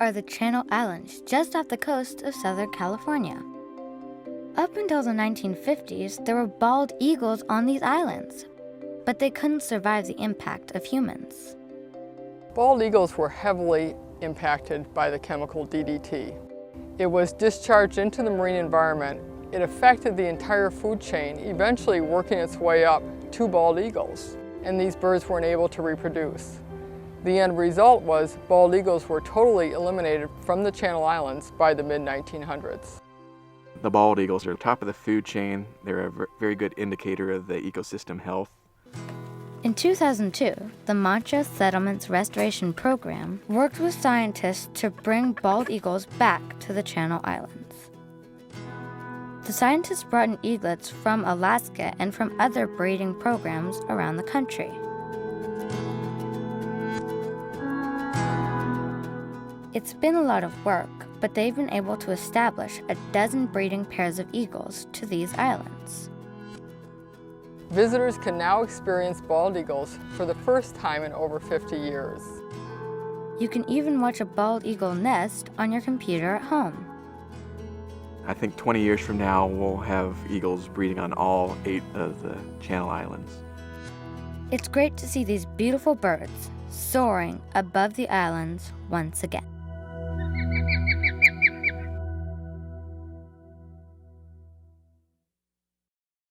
are the Channel Islands, just off the coast of Southern California. Up until the 1950s, there were bald eagles on these islands, but they couldn't survive the impact of humans. Bald eagles were heavily impacted by the chemical DDT. It was discharged into the marine environment. It affected the entire food chain, eventually working its way up to bald eagles, and these birds weren't able to reproduce. The end result was bald eagles were totally eliminated from the Channel Islands by the mid-1900s. The bald eagles are top of the food chain. They're a very good indicator of the ecosystem health. In 2002, the Mancha Settlements Restoration Program worked with scientists to bring bald eagles back to the Channel Islands. The scientists brought in eaglets from Alaska and from other breeding programs around the country. It's been a lot of work, but they've been able to establish a dozen breeding pairs of eagles to these islands. Visitors can now experience bald eagles for the first time in over 50 years. You can even watch a bald eagle nest on your computer at home. I think 20 years from now, we'll have eagles breeding on all 8 of the Channel Islands. It's great to see these beautiful birds soaring above the islands once again.